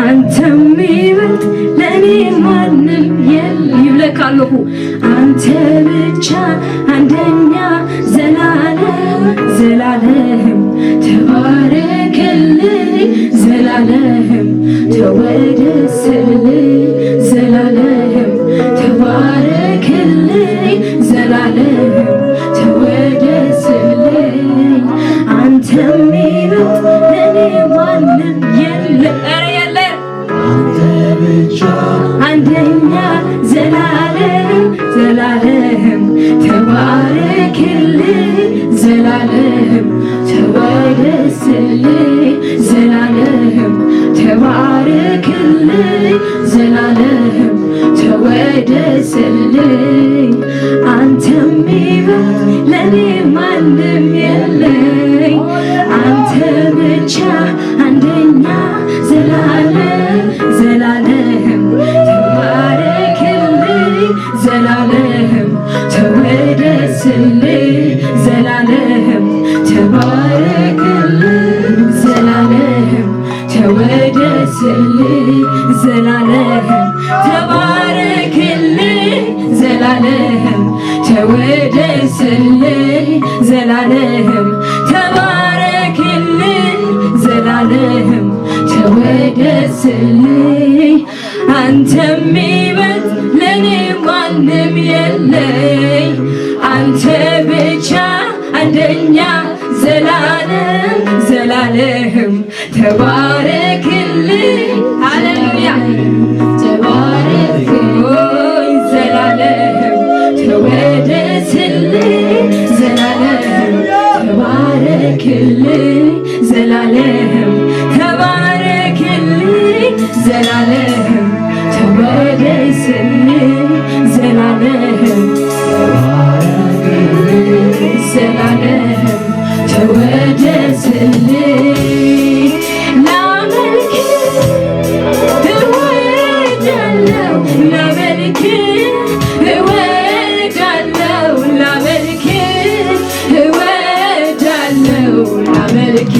አንተም ይበልጥ ለኔ ማንም ይብለካለሁ አንተ ብቻ አንደኛ ዘላለም ዘላለም ተባረክልኝ ዘላለም ተወደስልኝ ዘላለም ተባረክልኝ ዘላለም ተወደስልኝ አንተም ይበልጥ ለኔ ማንም የለም አንተ ብቻ አንደኛ ዘላለም ዘላለም ተባረክልኝ ዘላለም ተወደስልኝ ዘላለም ተባረክልኝ ዘላለም ተወደስልኝ አንተም ይበልጥ ለኔ ማንም የለኝ አንተ ብቻ አንደኛ ዘላለም ዘላለም ተባረክልኝ ዘላለም ተወደስልኝ ዘላለም ተባረክልኝ ዘላለም ተወደስልኝ ዘላለም ተባረክልኝ ዘላለም ተወደስልኝ ዘላለም ተባረክልኝ ዘላለም ተወደስልኝ አንተም ይበልጥ ለኔ ማንም የለኝ አንተ ብቻ አንደኛ ዘላለም ዘላለም ተባረክልኝ ሃሌሉያ ተባረክልኝ ዘላለም ተወደስልኝ ዘላለም ተባረክልኝ ዘላለም ተባረክልኝ ዘላለም ተወደስልኝ ዘላለም ተባረክልኝ ዘላለም ተወደስልኝ ላመልክ እወዳለሁ ላመልክ እወዳለሁ ላመልክ እወዳለሁ ላመልክ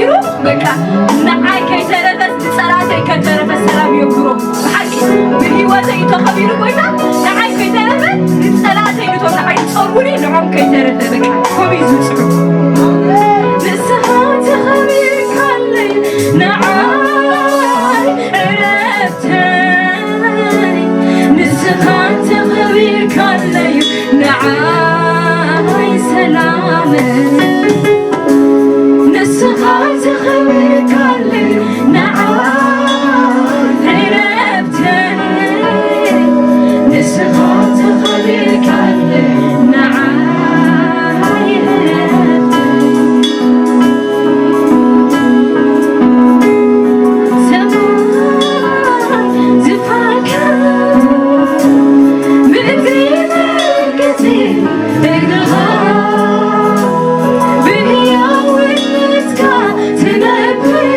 خبيرو بكا نعاي كي ترفس صلاتي كترف السلام يبرو بحقي بهيوتي تخبيرو كويتا نعاي كي ترفس صلاتي نتو نعاي تصوروني نعم كي ترفس بكا كوميزو تشعر نسهات خبير كالي نعاي رفتاني نسهات خبير كالي نعاي سلامي نسهات خبير كالي نعاي رفتاني نسهات خبير كالي نعاي رفتاني سماء زفاكا بدري مرقتي اقدرها بهيا ونسكا تنبي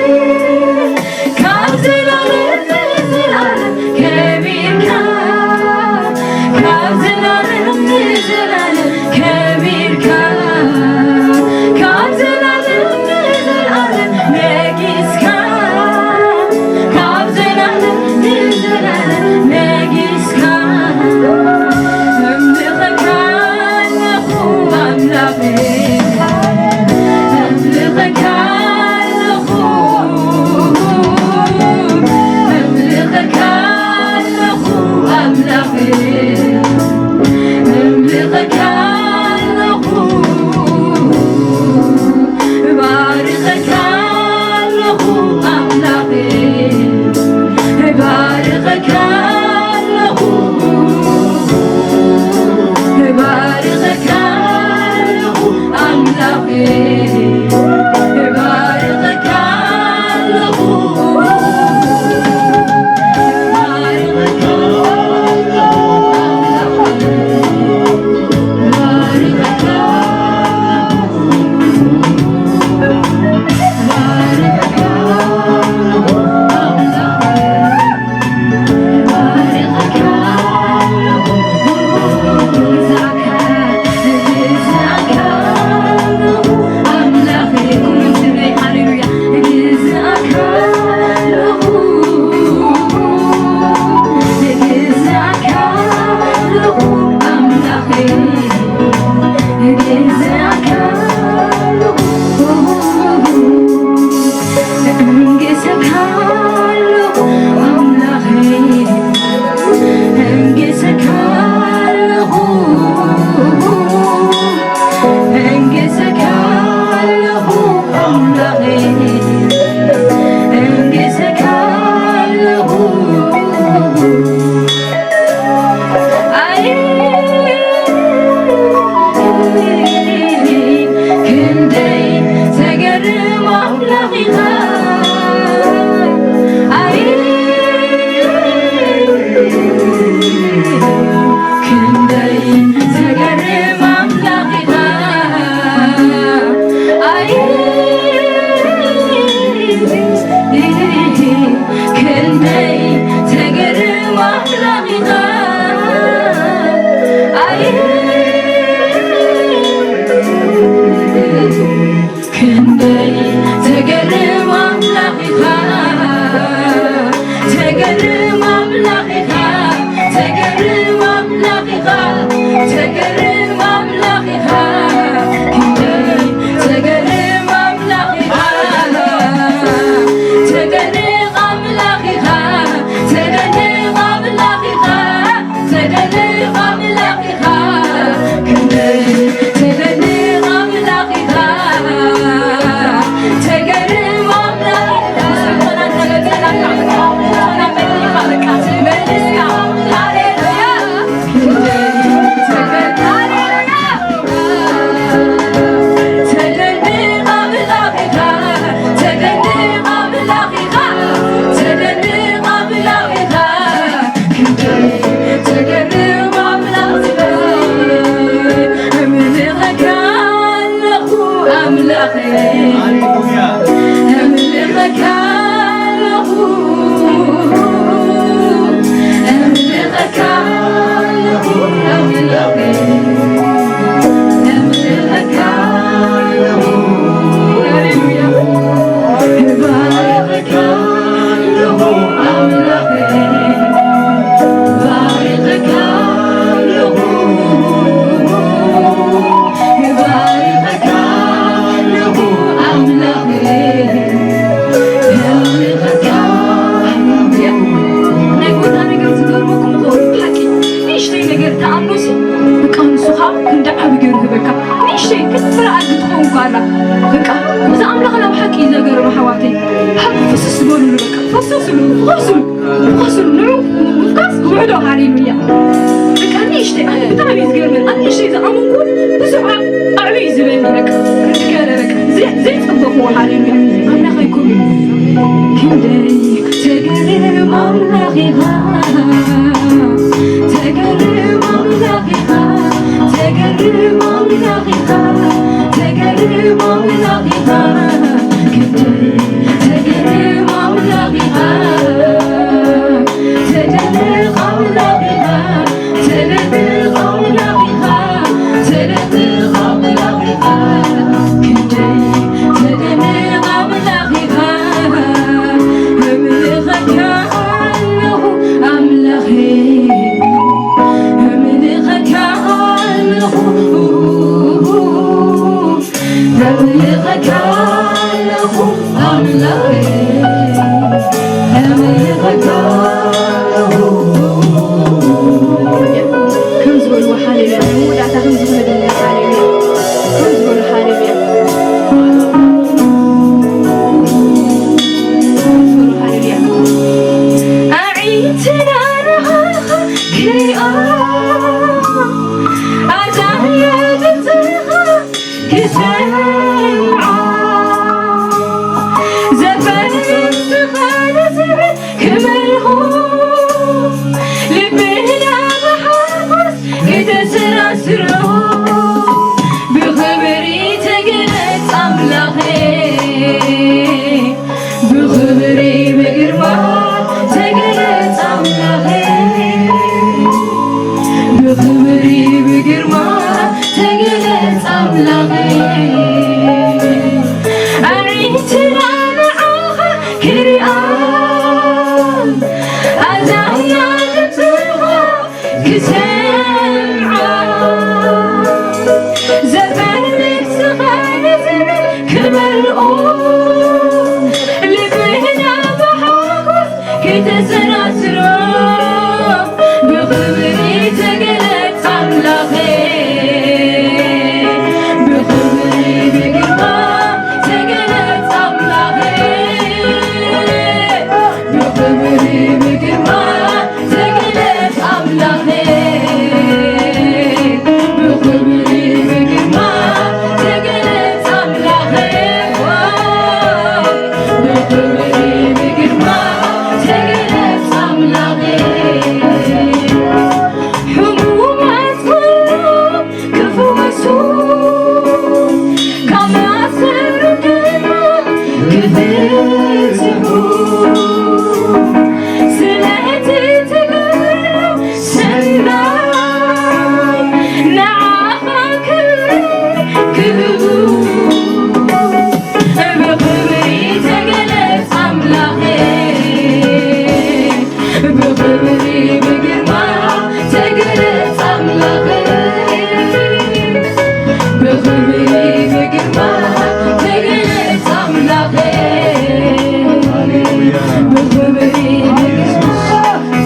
كابزلال النزلال كبير كابزلال النزلال كبير كابزلال النزلال ناقص كابزلال النزلال ناقص أملخك الأخو أملخي أملخك الأخو أملخك الأخو أملخي أملخك الأخو بارخك الأخو أملخي بارخك الأخو بارخك الأخو أملخي بارخك الأخو بارخك أملاك بقى إذا أملاكنا بحكي إذا قرب حواتي حب فسس بقول بقى فسسلو غسل نعو وفكاس وعدو هاليلويا كان يشتي أنا بتعمل زقرمن أنا يشتي إذا أمونكم بسرعة أعمل زبين لك كذلك زي تطبقوا هاليلويا أملاك يكون كندي تقرب أملاكها تقرب أملاكها تقرب أملاكها تقرب أملاكها كندي تقرب أملاكها تقرب أملاكها تقرب أملاكها تقرب أملاكها كندي تقرب أملاكها أملاك كأنه أملاكي أملاك كأنه أملاك كأنه أملاكي أملاك كأنه كم زول وحالي ولا تهم زول بدنا حالي كم زول حالي أعيتنا نهاها كريئة أدعي بتها كسمعة زفن استخانة زبن كملهوم لبنا بحافظ كتسرسرو بخبري تقلت أملاخي بخبري بقربان تقلت أملاخي بخبري بقربان تقلت أملاخي أريتنا معاها كريان أدعيا لتها كسمعة زفن لتغاني زمن كملؤون لبهنا بحاقف كتسرسرو بخبري تقلت أملاخي بخبري بقربان تقلت أملاخي بخبري بقربان تقلت أملاخي بخبري بقربان تقلت أملاخي بخبري بقربان تقلت أملاخي حمومات كلهم كفوسوا كما سردنا كذبتهم سلاتي تقلوا سندان نعاها كذبوا بخبري تقلت أملاخي بخبري بقربان تقلت أملاخي بخبري بقربان تقلت أملاخي بخبري بقربان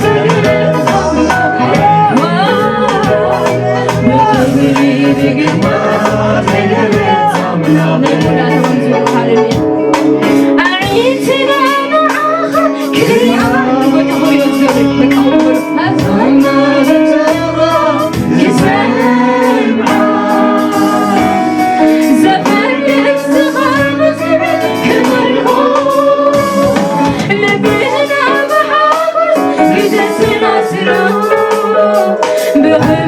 تقلت أملاخي بخبري بقربان تقلت أملاخي أعيتنا معاها كريان وتقول يوزرك بكأول أزعنا لتغى كسمعة زفن لتغى زبن كملهوم لبهنا بحافظ كتسرسرو بخبري